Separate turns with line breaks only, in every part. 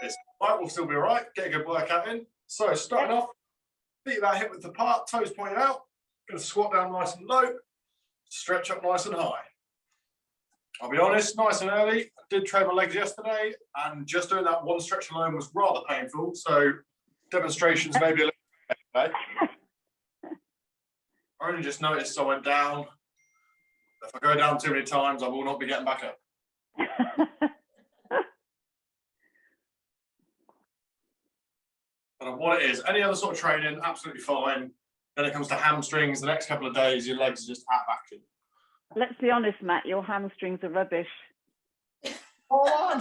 It's all right, we'll still be all right. Get a good workout in. So starting off, feet about hip width apart, toes pointed out. Going to squat down nice and low, stretch up nice and high. I'll be honest, nice and early. I did train my legs yesterday, and just doing that one stretch alone was rather painful. So demonstrations maybe a little bit better today. I only just noticed I went down. If I go down too many times, I will not be getting back up. And what it is, any other sort of training, absolutely fine. Then it comes to hamstrings, the next couple of days, your legs are just out of action.
Let's be honest, Matt, your hamstrings are rubbish.
Oh,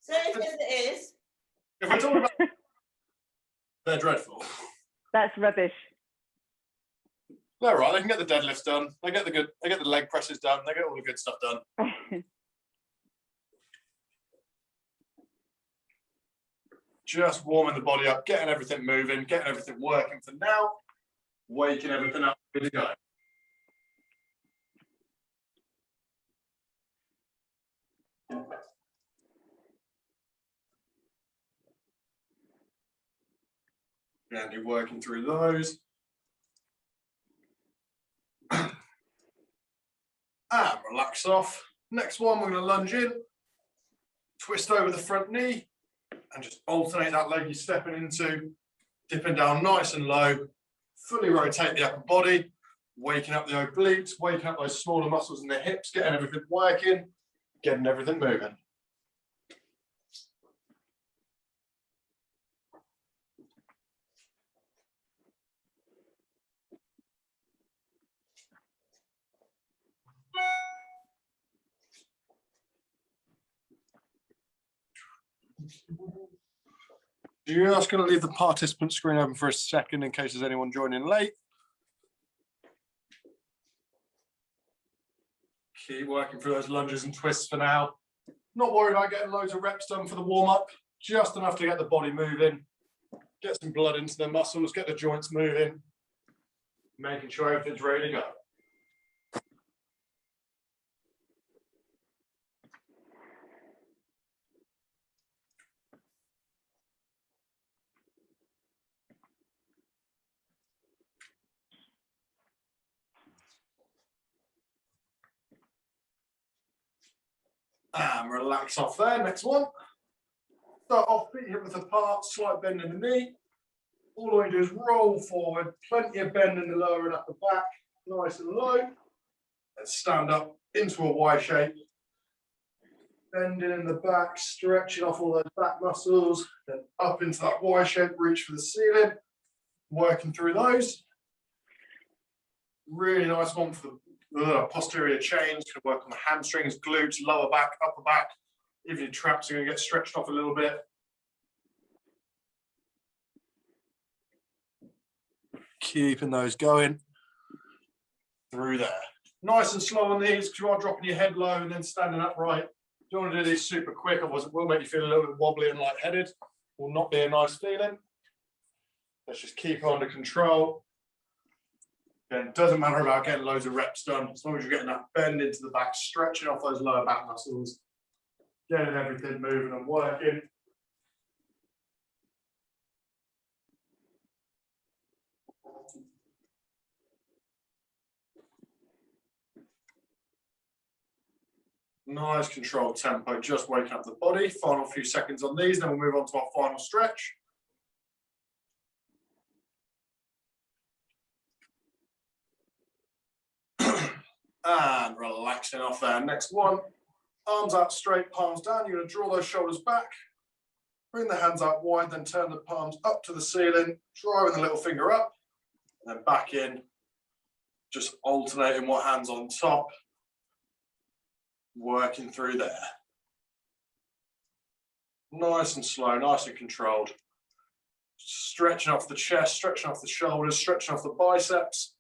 so it is.
if we're talking about, they're dreadful.
That's rubbish.
They're right. They can get the deadlifts done. They get the leg presses done. They get all the good stuff done. Just warming the body up, getting everything moving, getting everything working for now, waking everything up, good to go. And you're working through those. And relax off. Next one, we're going to lunge in, twist over the front knee, and just alternate that leg you're stepping into, dipping down nice and low, fully rotate the upper body, waking up the obliques, waking up those smaller muscles in the hips, getting everything working, getting everything moving. Just going to leave the participant screen open for a second in case there's anyone joining late. Keep working through those lunges and twists for now. Not worried about getting loads of reps done for the warm-up, just enough to get the body moving, get some blood into the muscles, get the joints moving, making sure everything's ready to go. And relax off there. Next one. Start off, feet hip width apart, slight bend in the knee. All I do is roll forward, plenty of bend in the lower and upper back, nice and low. And stand up into a Y shape. Bending in the back, stretching off all those back muscles, then up into that Y shape, reach for the ceiling. Working through those. Really nice one for the posterior chains, going to work on the hamstrings, glutes, lower back, upper back. Even your traps are going to get stretched off a little bit. Keeping those going through there. Nice and slow on these because you are dropping your head low and then standing upright. You don't want to do these super quick, otherwise it will make you feel a little bit wobbly and lightheaded. Will not be a nice feeling. Let's just keep it under control. Again, it doesn't matter about getting loads of reps done, as long as you're getting that bend into the back, stretching off those lower back muscles, getting everything moving and working. Nice controlled tempo, just waking up the body. Final few seconds on these, then we'll move on to our final stretch. And relaxing off there. Next one, arms out straight, palms down. You're going to draw those shoulders back, bring the hands out wide, then turn the palms up to the ceiling, driving the little finger up, and then back in, just alternating what hand's on top, working through there. Nice and slow, nice and controlled. Stretching off the chest, stretching off the shoulders, stretching off the biceps.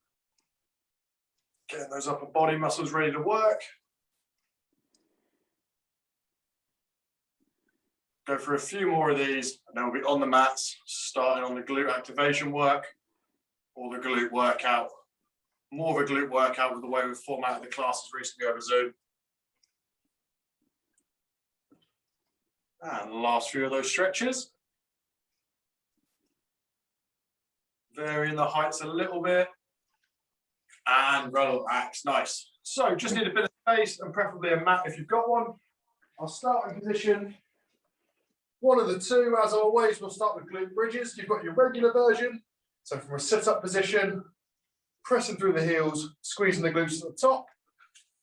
Getting those upper body muscles ready to work. Go for a few more of these, and then we'll be on the mats, starting on the glute activation work or the glute workout. More of a glute workout with the way we've formatted the classes recently over Zoom. And the last few of those stretches. Varying the heights a little bit. And relax, nice. So just need a bit of space and preferably a mat if you've got one. I'll start in position. One of the two, as always, we'll start with glute bridges. You've got your regular version. So from a sit-up position, pressing through the heels, squeezing the glutes at the top.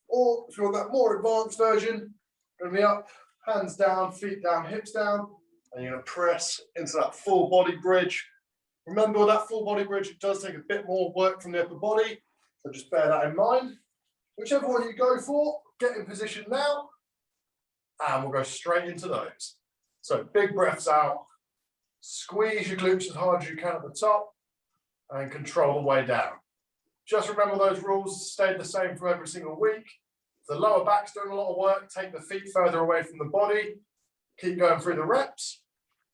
Or if you want that more advanced version, going to be up, hands down, feet down, hips down. And you're going to press into that full body bridge. Remember, with that full body bridge, it does take a bit more work from the upper body. So just bear that in mind. Whichever one you go for, get in position now. And we'll go straight into those. So big breaths out. Squeeze your glutes as hard as you can at the top. And control the way down. Just remember those rules stay the same for every single week. If the lower back's doing a lot of work, take the feet further away from the body. Keep going through the reps.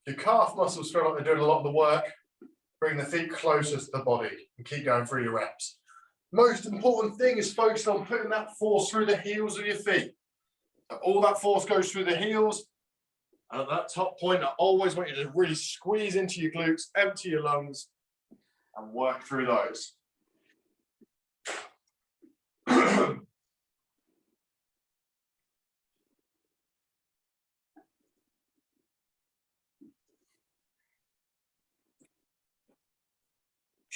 Your calf muscles feel like they're doing a lot of the work. Bring the feet closer to the body and keep going through your reps. Most important thing is focusing on putting that force through the heels of your feet. So all that force goes through the heels. And at that top point, I always want you to really squeeze into your glutes, empty your lungs, and work through those.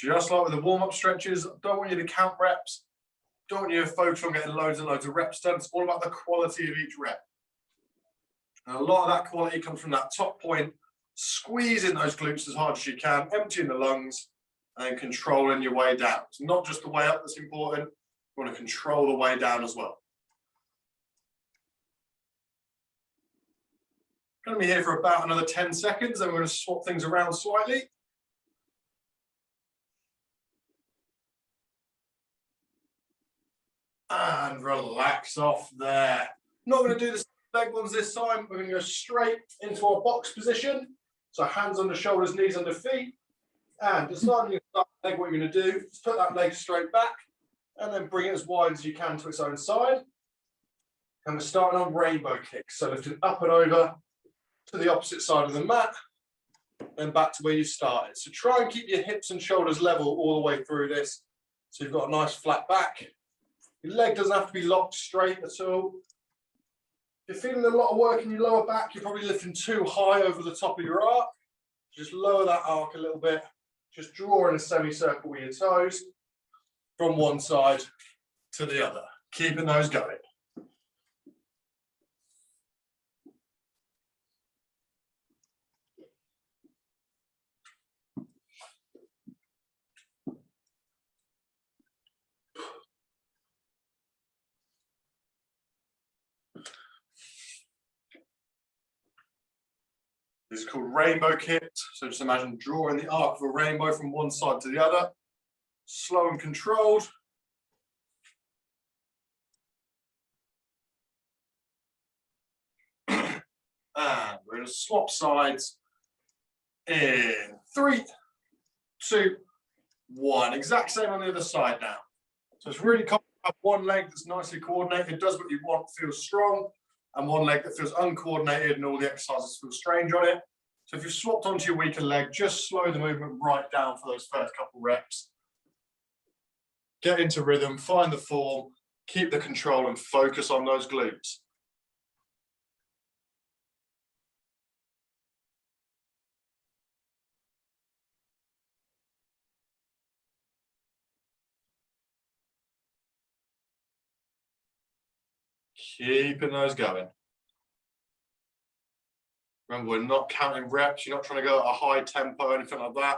Just like with the warm-up stretches, don't want you to count reps. Don't want you to focus on getting loads and loads of reps done. It's all about the quality of each rep. And a lot of that quality comes from that top point, squeezing those glutes as hard as you can, emptying the lungs, and then controlling your way down. It's not just the way up that's important. You want to control the way down as well. Going to be here for about another 10 seconds, then we're going to swap things around slightly. And relax off there. Not going to do the leg ones this time. We're going to go straight into our box position. So hands under shoulders, knees under feet. And just starting to start the leg, what you're going to do is put that leg straight back and then bring it as wide as you can to its own side. And we're starting on rainbow kicks. So lifting up and over to the opposite side of the mat, then back to where you started. So try and keep your hips and shoulders level all the way through this. So you've got a nice flat back. Your leg doesn't have to be locked straight at all. If you're feeling a lot of work in your lower back, you're probably lifting too high over the top of your arc. Just lower that arc a little bit. Just draw in a semicircle with your toes from one side to the other. Keeping those going. This is called rainbow kick. So just imagine drawing the arc of a rainbow from one side to the other. Slow and controlled. And we're going to swap sides in 3, 2, 1. Exact same on the other side now. So it's really cool to have one leg that's nicely coordinated, does what you want, feels strong, and one leg that feels uncoordinated and all the exercises feel strange on it. So if you've swapped onto your weaker leg, just slow the movement right down for those first couple reps. Get into rhythm, find the form, keep the control and focus on those glutes. Keeping those going. Remember, we're not counting reps. You're not trying to go at a high tempo or anything like that.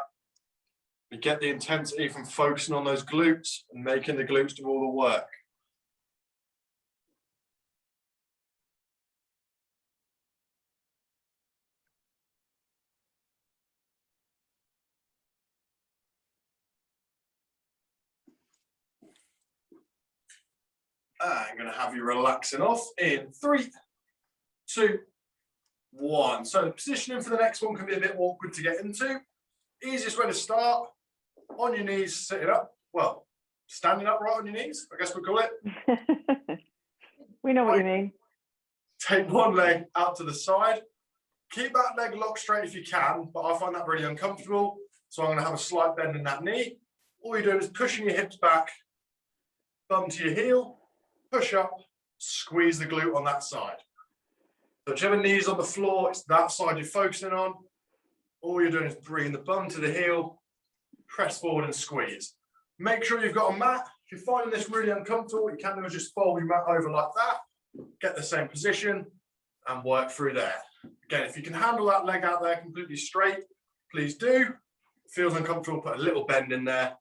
We get the intensity from focusing on those glutes and making the glutes do all the work. I'm going to have you relaxing off in 3, 2, 1. So the positioning for the next one can be a bit awkward to get into. Easiest way to start, on your knees, sitting up. Well, standing upright on your knees, I guess we'll call it.
We know what you mean.
Take one leg out to the side Keep that leg locked straight if you can, but I find that really uncomfortable. So I'm going to have a slight bend in that knee. All you're doing is pushing your hips back, bum to your heel, push up, squeeze the glute on that side. So whichever knee's on the floor, it's that side you're focusing on. All you're doing is bringing the bum to the heel, press forward and squeeze. Make sure you've got a mat. If you're finding this really uncomfortable, what you can do is just fold your mat over like that, get the same position and work through there. Again, if you can handle that leg out there completely straight, please do. If it feels uncomfortable, put a little bend in there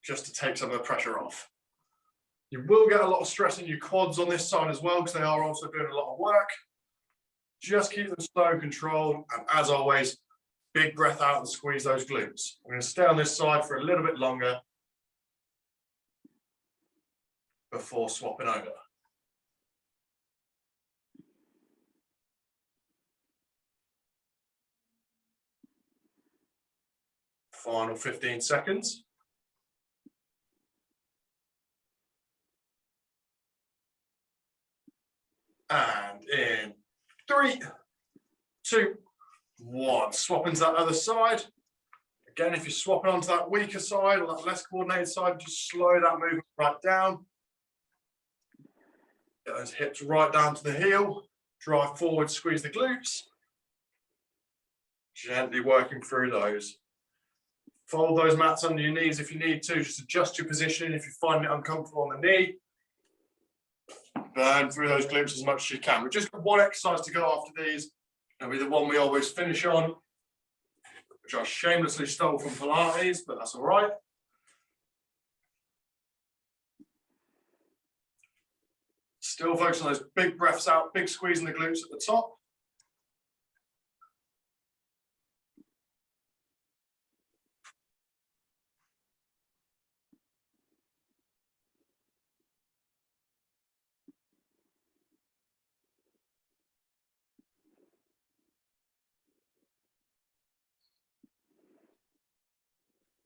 just to take some of the pressure off. You will get a lot of stress in your quads on this side as well because they are also doing a lot of work. Just keep them slow and controlled. And as always, big breath out and squeeze those glutes. I'm going to stay on this side for a little bit longer before swapping over. Final 15 seconds. And in 3, 2, 1. Swap into that other side. Again, if you're swapping onto that weaker side or that less coordinated side, just slow that movement right down. Get those hips right down to the heel. Drive forward, squeeze the glutes. Gently working through those. Fold those mats under your knees if you need to. Just adjust your position if you find it uncomfortable on the knee. Burn through those glutes as much as you can. We've just got one exercise to go after these. It'll be the one we always finish on, which I shamelessly stole from Pilates, but that's all right. Still focus on those big breaths out, big squeeze in the glutes at the top.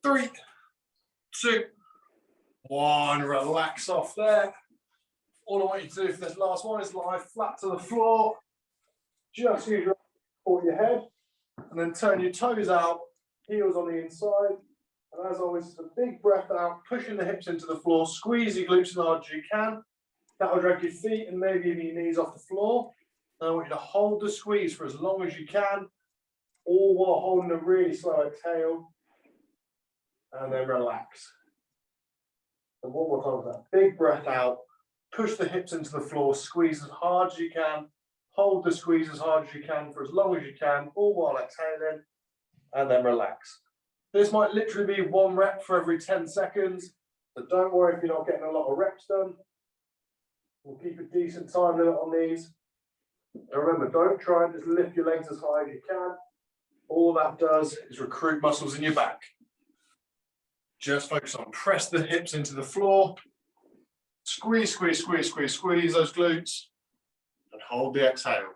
Three, 2, 1, relax off there. All I want you to do for this last one is lie flat to the floor. Just use your support your head and then turn your toes out, heels on the inside. And as always, it's a big breath out, pushing the hips into the floor, squeeze your glutes as hard as you can. That will drag your feet and maybe even your knees off the floor. And I want you to hold the squeeze for as long as you can, all while holding a really slow exhale. And then relax. And one more time with that big breath out, push the hips into the floor, squeeze as hard as you can, hold the squeeze as hard as you can for as long as you can, all while exhaling, and then relax. This might literally be 1 rep for every 10 seconds, but don't worry if you're not getting a lot of reps done. We'll keep a decent time limit on these. And remember, don't try and just lift your legs as high as you can. All that does is recruit muscles in your back. Just focus on press the hips into the floor. Squeeze, squeeze, squeeze, squeeze, squeeze those glutes. And hold the exhale.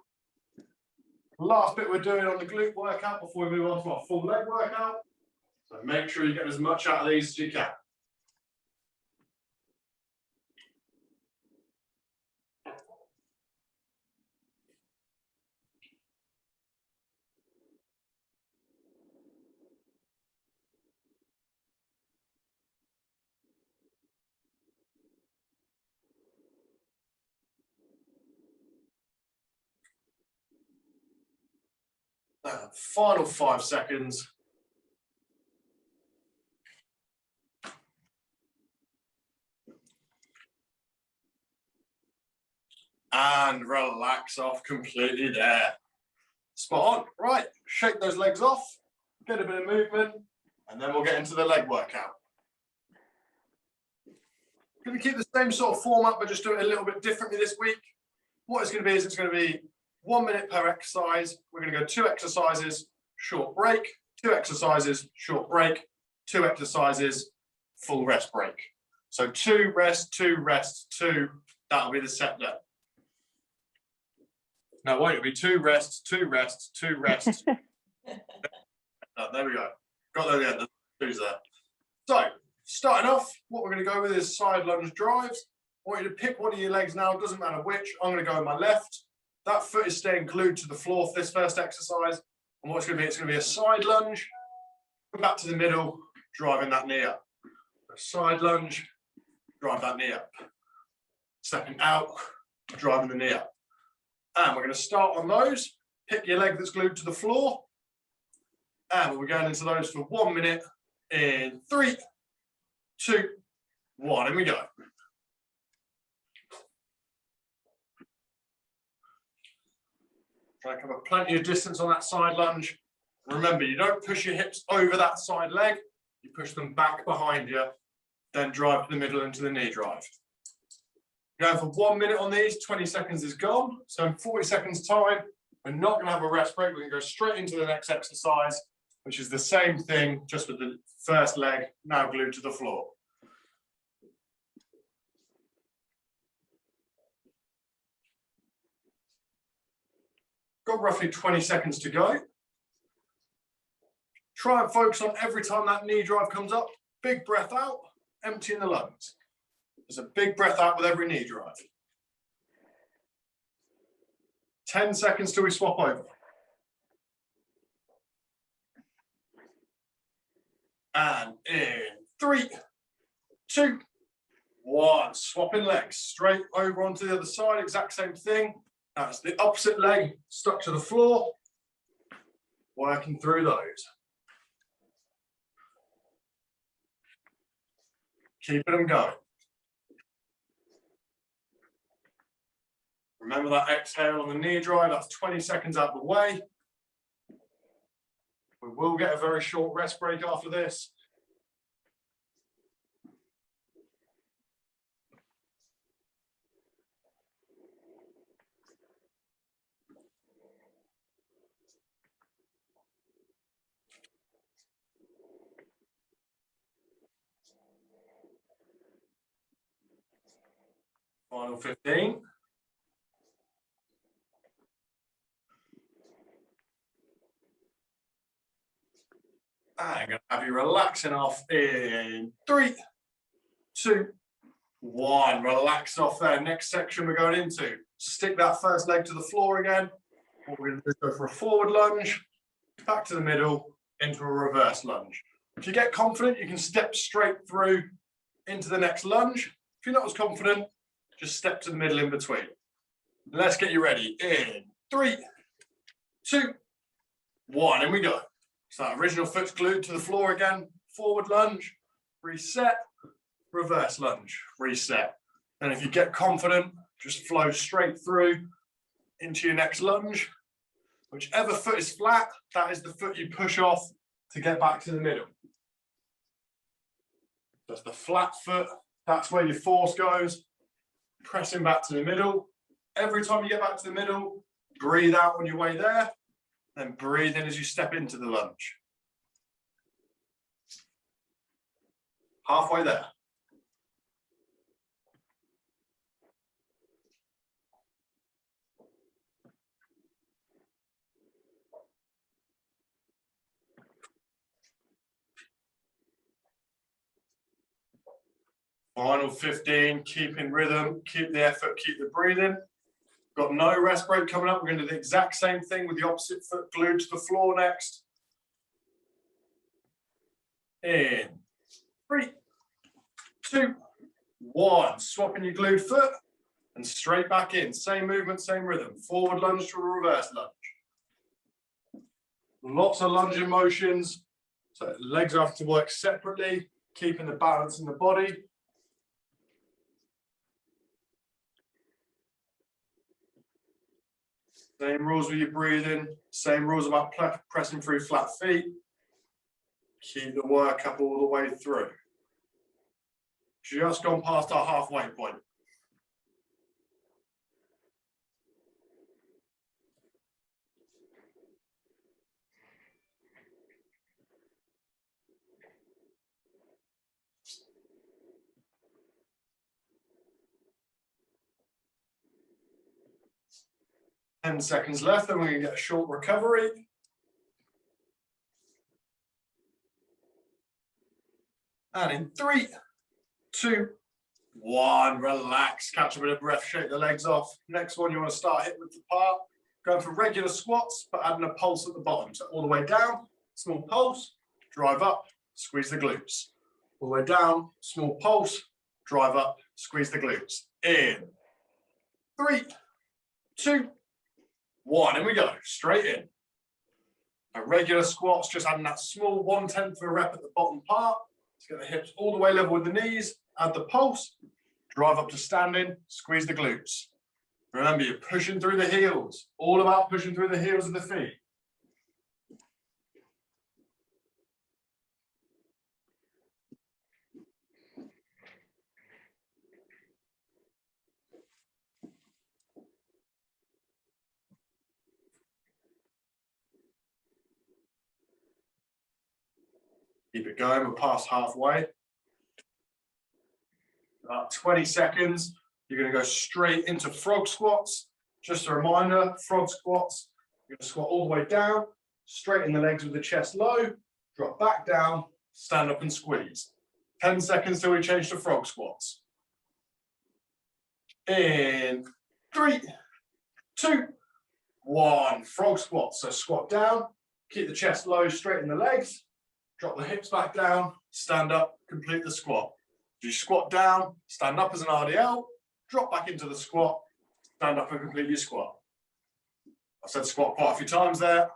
Last bit we're doing on the glute workout before we move on to our full leg workout. So make sure you get as much out of these as you can. Now, final 5 seconds. And relax off completely there. Spot on. Right, shake those legs off, get a bit of movement, and then we'll get into the leg workout. Going to keep the same sort of format, but just do it a little bit differently this week. What it's going to be is it's going to be 1 minute per exercise. We're going to go 2 exercises, short break, 2 exercises, short break, 2 exercises, full rest break. So 2 rest, 2 rest, 2. That'll be the set there. No, wait, it'll be 2 rests, 2 rests, 2 rests. There we go. Got there at the end. The 2's there. So, starting off, what we're going to go with is side lunge drives. I want you to pick one of your legs now, doesn't matter which. I'm going to go with my left. That foot is staying glued to the floor for this first exercise. And what it's going to be a side lunge, back to the middle, driving that knee up. A side lunge, drive that knee up. Stepping out, driving the knee up. And we're going to start on those. Pick your leg that's glued to the floor. And we're going into those for 1 minute in 3, 2, 1. And we go. Try and cover plenty of distance on that side lunge. Remember, you don't push your hips over that side leg. You push them back behind you, then drive to the middle into the knee drive. Going for 1 minute on these, 20 seconds is gone. So in 40 seconds time, we're not going to have a rest break. We're going to go straight into the next exercise, which is the same thing, just with the first leg now glued to the floor. Got roughly 20 seconds to go. Try and focus on every time that knee drive comes up. Big breath out, emptying the lungs. There's a big breath out with every knee drive. 10 seconds till we swap over. And in 3, 2, 1. Swapping legs straight over onto the other side, exact same thing. Now it's the opposite leg stuck to the floor. Working through those. Keeping them going. Remember that exhale on the knee drive, that's 20 seconds out of the way. We will get a very short rest break after this. Final 15. I'm going to have you relaxing off in 3, 2, 1. Relax off there. Next section we're going into. Stick that first leg to the floor again. What we're going to do is go for a forward lunge, back to the middle, into a reverse lunge. If you get confident, you can step straight through into the next lunge. If you're not as confident, just step to the middle in between. Let's get you ready. In 3, 2, 1. And we go. So that original foot's glued to the floor again. Forward lunge, reset, reverse lunge, reset. And if you get confident, just flow straight through into your next lunge. Whichever foot is flat, that is the foot you push off to get back to the middle. That's the flat foot. That's where your force goes. Pressing back to the middle. Every time you get back to the middle, breathe out on your way there. Then breathe in as you step into the lunge. Halfway there. Final 15, keep in rhythm, keep the effort, keep the breathing. Got no rest break coming up. We're going to do the exact same thing with the opposite foot glued to the floor next. In 3, 2, 1. Swapping your glued foot and straight back in. Same movement, same rhythm. Forward lunge to a reverse lunge. Lots of lunging motions. So legs have to work separately, keeping the balance in the body. Same rules with your breathing, same rules about pressing through flat feet. Keep the work up all the way through. Just gone past our halfway point. Ten seconds left, then we're going to get a short recovery. And in 3, 2, 1, relax, catch a bit of breath, shake the legs off. Next one, you want to start hip width apart. Going for regular squats, but adding a pulse at the bottom. So all the way down, small pulse, drive up, squeeze the glutes. All the way down, small pulse, drive up, squeeze the glutes. In 3, 2, 1, and we go, straight in. Now, regular squats, just adding that small 1/10 of a rep at the bottom part. Let's get the hips all the way level with the knees, add the pulse, drive up to standing, squeeze the glutes. Remember, you're pushing through the heels, all about pushing through the heels of the feet. Keep it going, we're past halfway. About 20 seconds, you're going to go straight into frog squats. Just a reminder, frog squats, you're going to squat all the way down, straighten the legs with the chest low, drop back down, stand up and squeeze. 10 seconds till we change to frog squats. In 3, 2, 1, frog squats. So squat down, keep the chest low, straighten the legs, drop the hips back down, stand up, complete the squat. You squat down, stand up as an RDL, drop back into the squat, stand up and complete your squat. I said squat quite a few times there.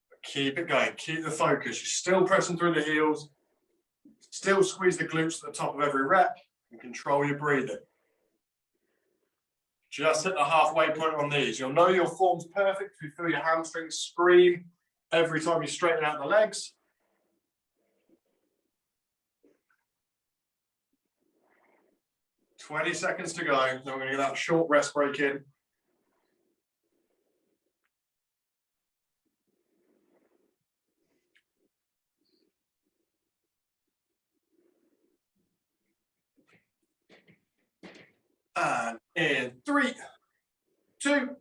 But keep it going, keep the focus. You're still pressing through the heels, still squeeze the glutes at the top of every rep and control your breathing. Just hit the halfway point on these. You'll know your form's perfect if you feel your hamstrings scream every time you straighten out the legs. "20 seconds to go. Then we're going to get that short rest break in. And in 3, 2,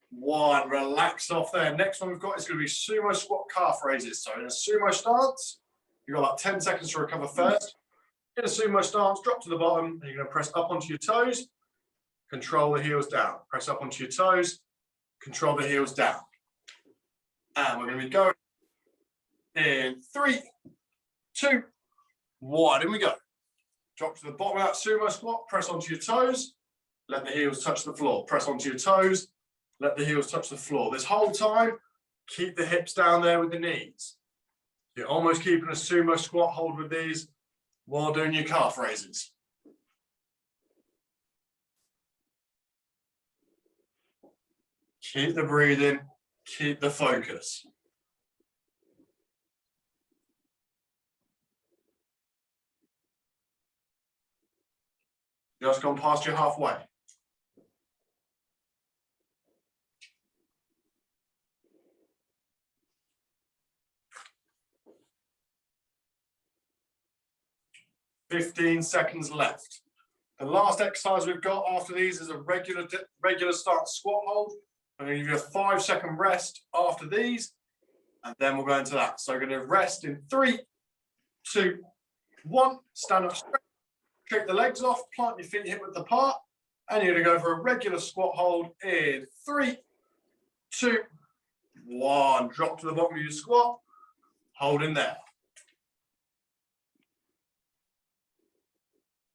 1, relax off there. Next one we've got is going to be sumo squat calf raises. So in a sumo stance, you've got about 10 seconds to recover first. In a sumo stance, drop to the bottom, and you're going to press up onto your toes, control the heels down. Press up onto your toes, control the heels down. And we're going to be going in 3, 2, 1. In we go. Drop to the bottom of that sumo squat, press onto your toes, let the heels touch the floor. Press onto your toes, let the heels touch the floor. This whole time, keep the hips down there with the knees. You're almost keeping a sumo squat hold with these while doing your calf raises. Keep the breathing, keep the focus. Just gone past your halfway. "15 seconds left. The last exercise we've got after these is a regular start squat hold. I'm going to give you a 5-second rest after these, and then we'll go into that. So we're going to rest in 3, 2, 1. Stand up straight, shake the legs off, plant your feet hip width apart, and you're going to go for a regular squat hold in 3, 2, 1. Drop to the bottom of your squat, hold in there.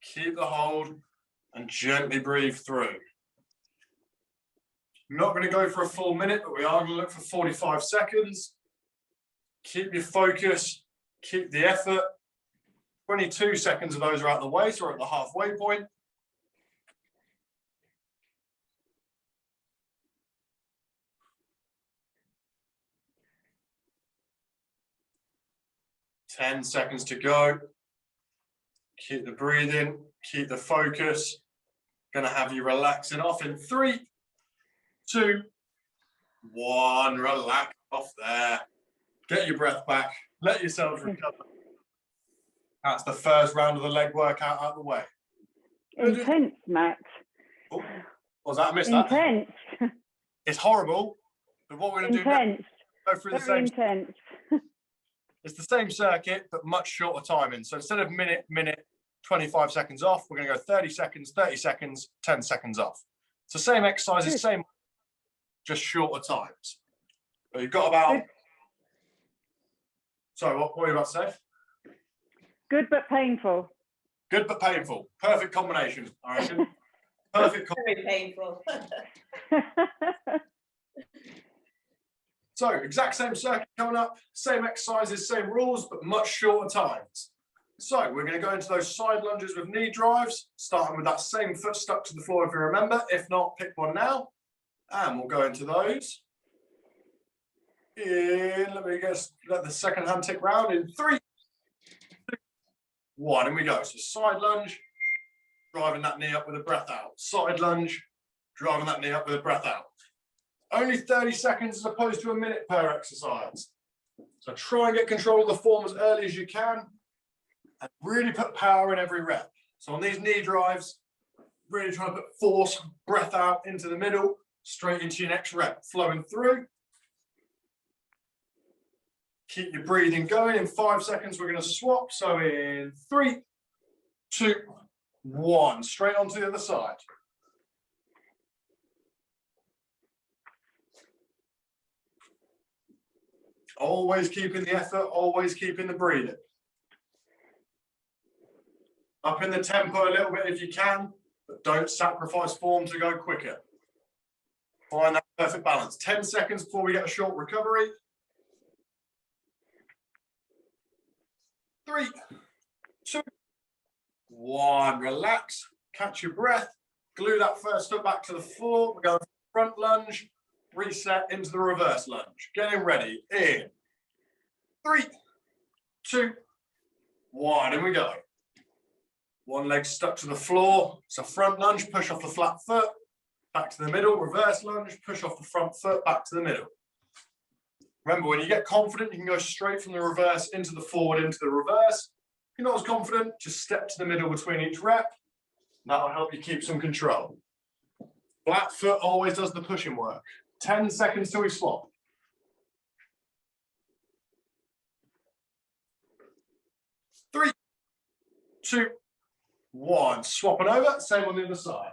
Keep the hold and gently breathe through. I'm not going to go for a full minute, but we are going to look for 45 seconds. Keep your focus, keep the effort. 22 seconds of those are out of the way, so we're at the halfway point. Ten seconds to go. Keep the breathing, keep the focus. Going to have you relaxing off in 3, 2, 1. Relax off there. Get your breath back. Let yourselves recover. That's the first round of the leg workout out of the way.
Intense, Matt.
Oh, was that? I missed that.
Intense.
It's horrible, but what we're going to do now, go through the
Very
same.
intense.
It's the same circuit, but much shorter timing. So instead of minute, 25 seconds off. We're going to go 30 seconds, 30 seconds, 10 seconds off. It's the same exercises, same, just shorter times. But you've got about, sorry, what were you about to say?
Good but painful.
Good but painful. Perfect combination, I reckon. Perfect combination.
Very painful.
So, exact same circuit coming up, same exercises, same rules, but much shorter times. So, we're going to go into those side lunges with knee drives, starting with that same foot stuck to the floor if you remember. If not, pick one now. And we'll go into those. Let me just let the second hand tick round in 3, 2, 1, and we go. So side lunge, driving that knee up with a breath out. Side lunge, driving that knee up with a breath out. Only 30 seconds as opposed to a minute per exercise. So try and get control of the form as early as you can and really put power in every rep. So on these knee drives, really try to put force, breath out into the middle, straight into your next rep, flowing through. Keep your breathing going. In 5 seconds, we're going to swap. So in 3, 2, 1, straight onto the other side. Always keeping the effort, always keeping the breathing. Up in the tempo a little bit if you can, but don't sacrifice form to go quicker. Find that perfect balance. 10 seconds before we get a short recovery. 3, 2, 1. Relax. Catch your breath. Glue that first foot back to the floor. We're going front lunge. Reset into the reverse lunge. Getting ready. In 3, 2, 1. And we go. One leg stuck to the floor. So front lunge, push off the flat foot. Back to the middle. Reverse lunge, push off the front foot. Back to the middle. Remember, when you get confident, you can go straight from the reverse into the forward, into the reverse. If you're not as confident, just step to the middle between each rep. That'll help you keep some control. Flat foot always does the pushing work. 10 seconds till we swap. 3, 2, 1. Swapping over. Same on the other side.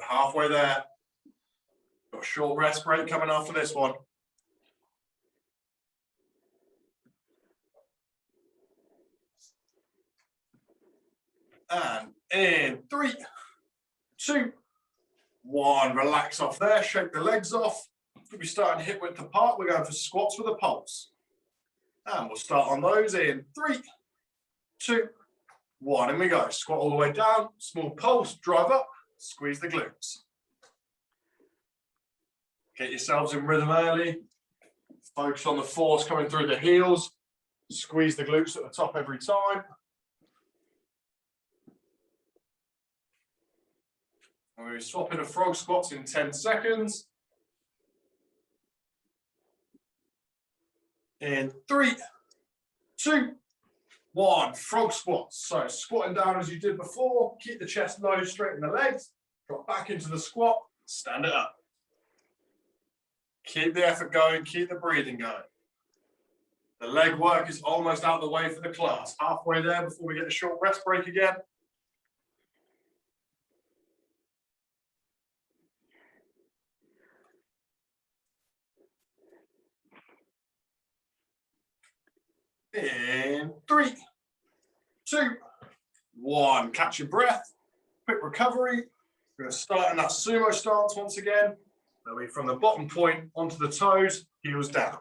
Halfway there. Got a short rest break coming after this one. And in 3, 2, 1. Relax off there. Shake the legs off. We'll be starting hip width apart. We're going for squats with a pulse. And we'll start on those in 3, 2, 1. And we go. Squat all the way down. Small pulse. Drive up. Squeeze the glutes. Get yourselves in rhythm early. Focus on the force coming through the heels. Squeeze the glutes at the top every time. And we'll be swapping to frog squats in 10 seconds. In 3, 2, 1. Frog squats. So squatting down as you did before. Keep the chest low, straighten the legs. Drop back into the squat. Stand it up. Keep the effort going. Keep the breathing going. The leg work is almost out of the way for the class. Halfway there before we get a short rest break again. In 3, 2, 1. Catch your breath. Quick recovery. We're going to start in that sumo stance once again. That'll be from the bottom point onto the toes, heels down.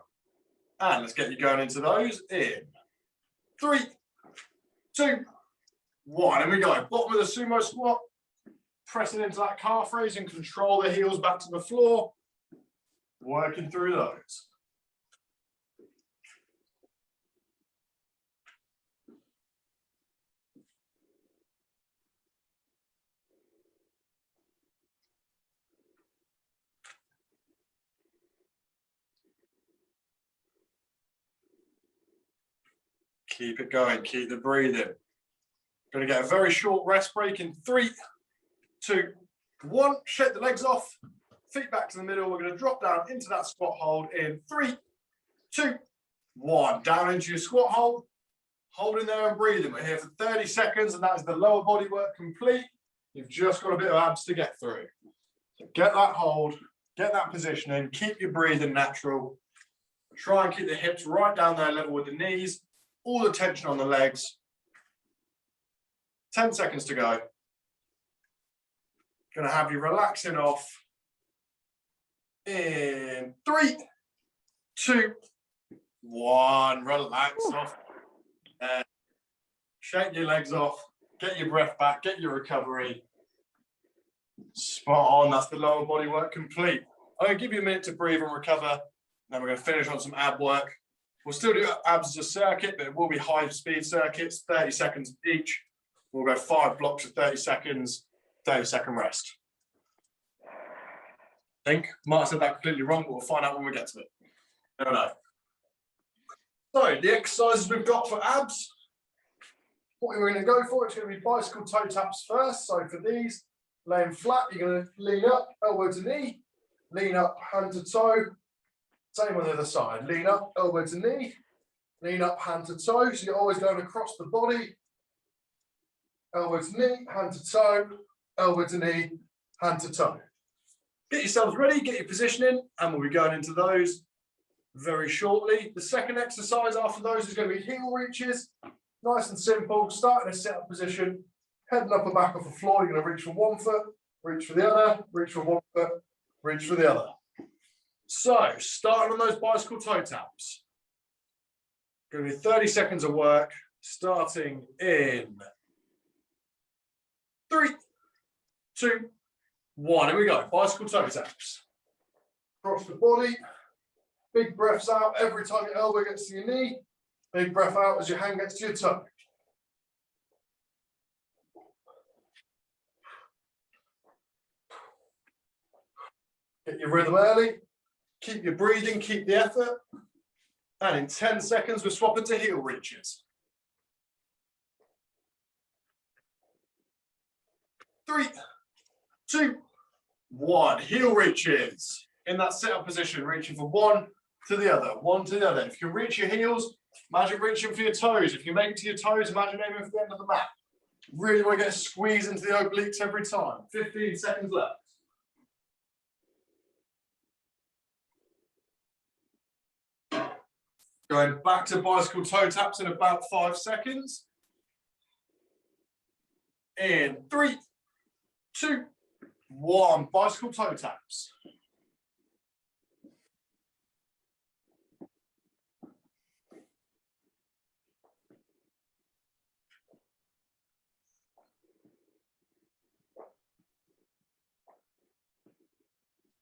And let's get you going into those in 3, 2, 1. And we go. Bottom of the sumo squat. Pressing into that calf raise and control the heels back to the floor. Working through those. Keep it going, keep the breathing. Going to get a very short rest break in 3, 2, 1, shake the legs off, feet back to the middle. We're going to drop down into that squat hold in 3, 2, 1. Down into your squat hold, holding there and breathing. We're here for 30 seconds, and that is the lower body work complete. You've just got a bit of abs to get through. So get that hold, get that positioning, keep your breathing natural. Try and keep the hips right down there level with the knees, all the tension on the legs. 10 seconds to go. Going to have you relaxing off in 3, 2, 1. Relax off. Shake your legs off. Get your breath back. Get your recovery. Spot on. That's the lower body work complete. I'm going to give you a minute to breathe and recover. Then we're going to finish on some ab work. We'll still do abs as a circuit, but it will be high speed circuits, 30 seconds each. We'll go 5 blocks of 30 seconds, 30-second rest. Might have said that completely wrong, but we'll find out when we get to it. I don't know. So the exercises we've got for abs, what we're going to go for, it's going to be bicycle toe taps first. So for these, laying flat, you're going to lean up, elbow to knee, lean up, hand to toe. Same on the other side, lean up, elbow to knee, lean up, hand to toe. So you're always going across the body, elbow to knee, hand to toe, elbow to knee, hand to toe. Get yourselves ready, get your positioning, and we'll be going into those very shortly. The second exercise after those is going to be heel reaches. Nice and simple. Start in a sit-up position, head and upper back off the floor. You're going to reach for one foot, reach for the other, reach for one foot, reach for the other. So, starting on those bicycle toe taps. Going to be 30 seconds of work, starting in 3, 2, 1. Here we go. Bicycle toe taps. Across the body. Big breaths out every time your elbow gets to your knee. Big breath out as your hand gets to your toe. Get your rhythm early. Keep your breathing, keep the effort. And in 10 seconds, we're swapping to heel reaches. 3, 2, 1. Heel reaches. In that sit-up position, reaching from one to the other, one to the other. If you can reach your heels, imagine reaching for your toes. If you make it to your toes, imagine aiming for the end of the mat. Really want to get a squeeze into the obliques every time. 15 seconds left. Going back to bicycle toe taps in about 5 seconds. In 3, 2, 1. Bicycle toe taps.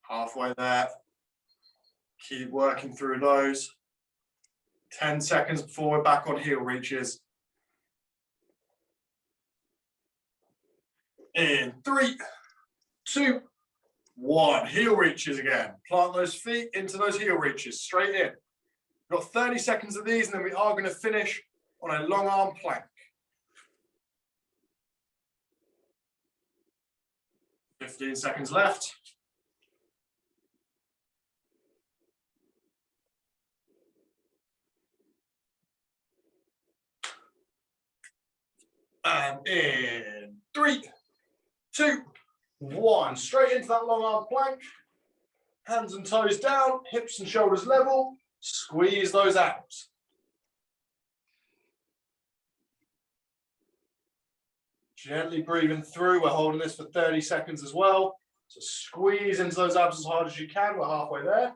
Halfway there. Keep working through those. 10 seconds before we're back on heel reaches. In 3, 2, 1. Heel reaches again. Plant those feet into those heel reaches, straight in. We've got 30 seconds of these, and then we are going to finish on a long arm plank. 15 seconds left. And in 3, 2, 1. Straight into that long arm plank. Hands and toes down, hips and shoulders level. Squeeze those out. Gently breathing through. We're holding this for 30 seconds as well. So squeeze into those abs as hard as you can. We're halfway there.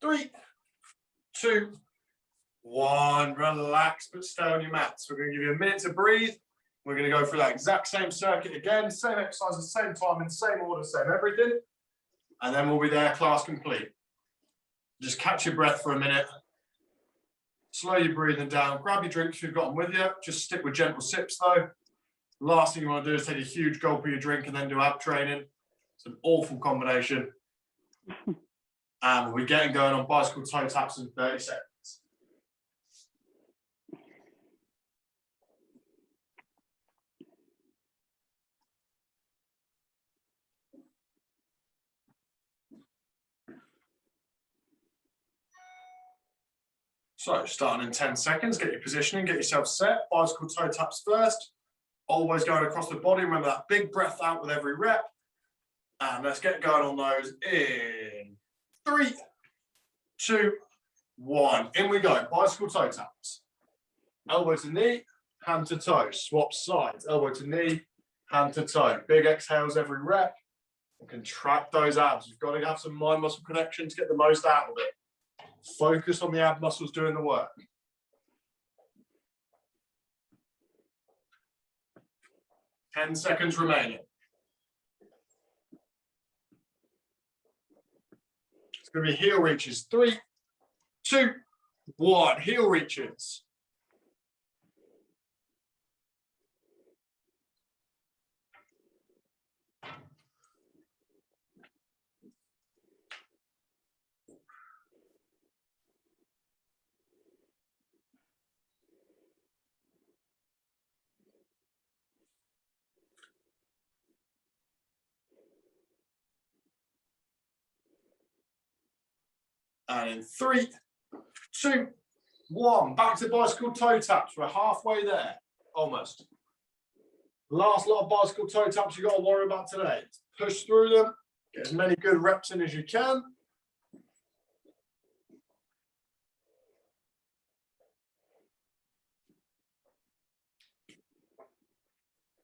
3, 2, 1. Relax, but stay on your mats. We're going to give you a minute to breathe. We're going to go through that exact same circuit again. Same exercise, the same time, in the same order, same everything. And then we'll be there, class complete. Just catch your breath for a minute. Slow your breathing down. Grab your drinks if you've got them with you. Just stick with gentle sips though. Last thing you want to do is take a huge gulp of your drink and then do ab training. It's an awful combination. And we'll be getting going on bicycle toe taps in 30 seconds. So starting in 10 seconds, get your positioning, get yourself set. Bicycle toe taps first. Always going across the body. Remember that big breath out with every rep. And let's get going on those in 3, 2, 1. In we go. Bicycle toe taps. Elbow to knee, hand to toe. Swap sides. Elbow to knee, hand to toe. Big exhales every rep. And contract those abs. You've got to have some mind muscle connection to get the most out of it. Focus on the ab muscles doing the work. 10 seconds remaining. It's going to be heel reaches. 3, 2, 1. Heel reaches. And in 3, 2, 1. Back to bicycle toe taps. We're halfway there. Almost. Last lot of bicycle toe taps you've got to worry about today. Push through them. Get as many good reps in as you can.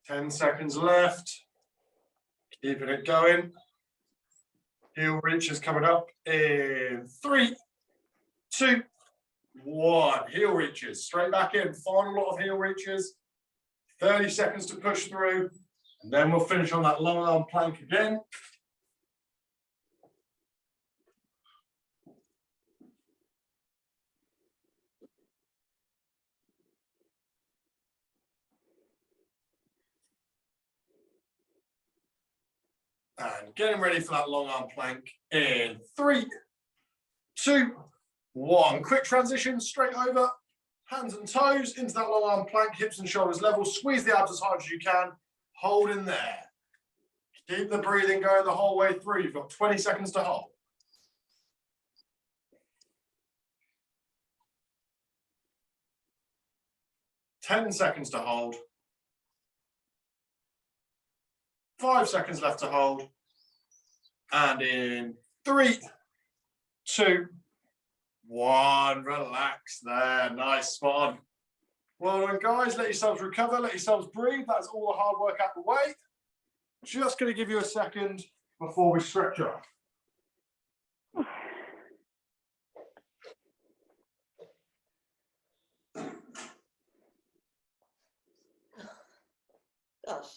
Ten seconds left. Keeping it going. Heel reaches coming up in 3, 2, 1. Heel reaches. Straight back in. Final lot of heel reaches. 30 seconds to push through. And then we'll finish on that long arm plank again. And getting ready for that long arm plank in 3, 2, 1. Quick transition, straight over, hands and toes into that long arm plank, hips and shoulders level. Squeeze the abs as hard as you can. Hold in there. Keep the breathing going the whole way through. You've got 20 seconds to hold. Ten seconds to hold. 5 seconds left to hold. And in 3, 2, 1. Relax there. Nice, spot on. Well done, guys. Let yourselves recover. Let yourselves breathe. That's all the hard work out the way. Just going to give you a second before we stretch off.
Gosh.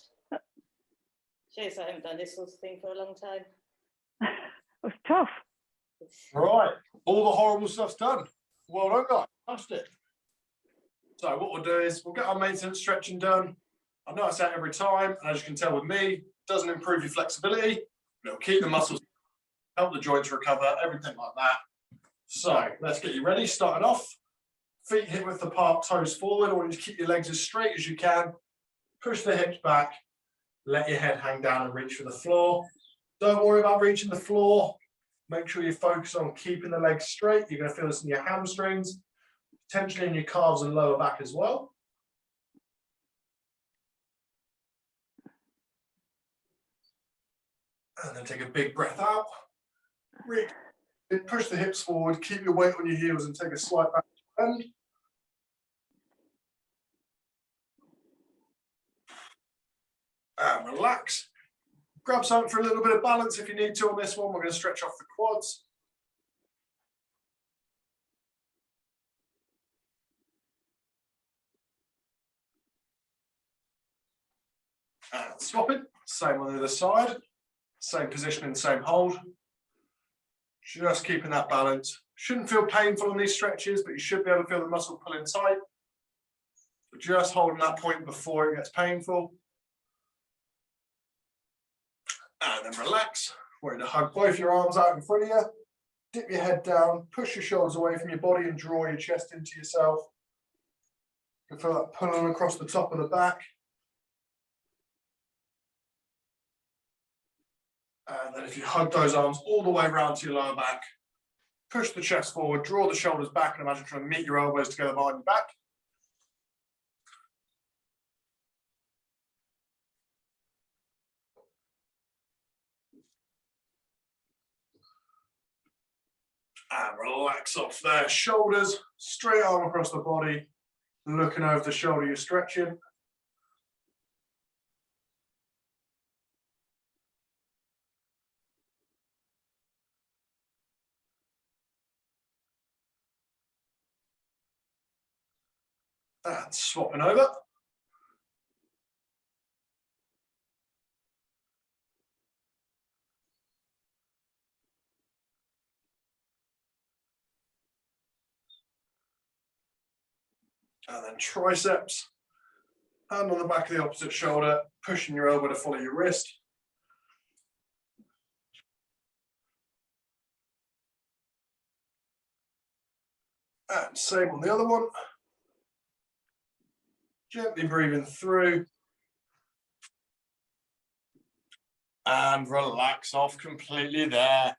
Shows I haven't done this sort of thing for a long time.
It was tough.
Right, all the horrible stuff's done. Well done, guys. Smashed it. So what we'll do is we'll get our maintenance stretching done. I know I say it every time, and as you can tell with me, it doesn't improve your flexibility. It'll keep the muscles, help the joints recover, everything like that. So let's get you ready. Starting off, feet hip width apart, toes forward. I want you to keep your legs as straight as you can. Push the hips back. Let your head hang down and reach for the floor. Don't worry about reaching the floor. Make sure you focus on keeping the legs straight. You're going to feel this in your hamstrings, potentially in your calves and lower back as well. And then take a big breath out. Push the hips forward, keep your weight on your heels and take a slight back bend. And relax. Grab something for a little bit of balance if you need to on this one. We're going to stretch off the quads. And swap it. Same on the other side. Same position, same hold. Just keeping that balance. Shouldn't feel painful on these stretches, but you should be able to feel the muscle pulling tight. So just holding that point before it gets painful. And then relax. Want you to hug both your arms out in front of you. Dip your head down, push your shoulders away from your body and draw your chest into yourself. You can feel that pulling across the top of the back. And then if you hug those arms all the way around to your lower back, Push the chest forward, draw the shoulders back, and imagine trying to meet your elbows together behind your back. And relax off there. Shoulders, straight arm across the body, looking over the shoulder, you're stretching. And swapping over. And then triceps. Hand on the back of the opposite shoulder, pushing your elbow to follow your wrist. And same on the other one. Gently breathing through. And relax off completely there.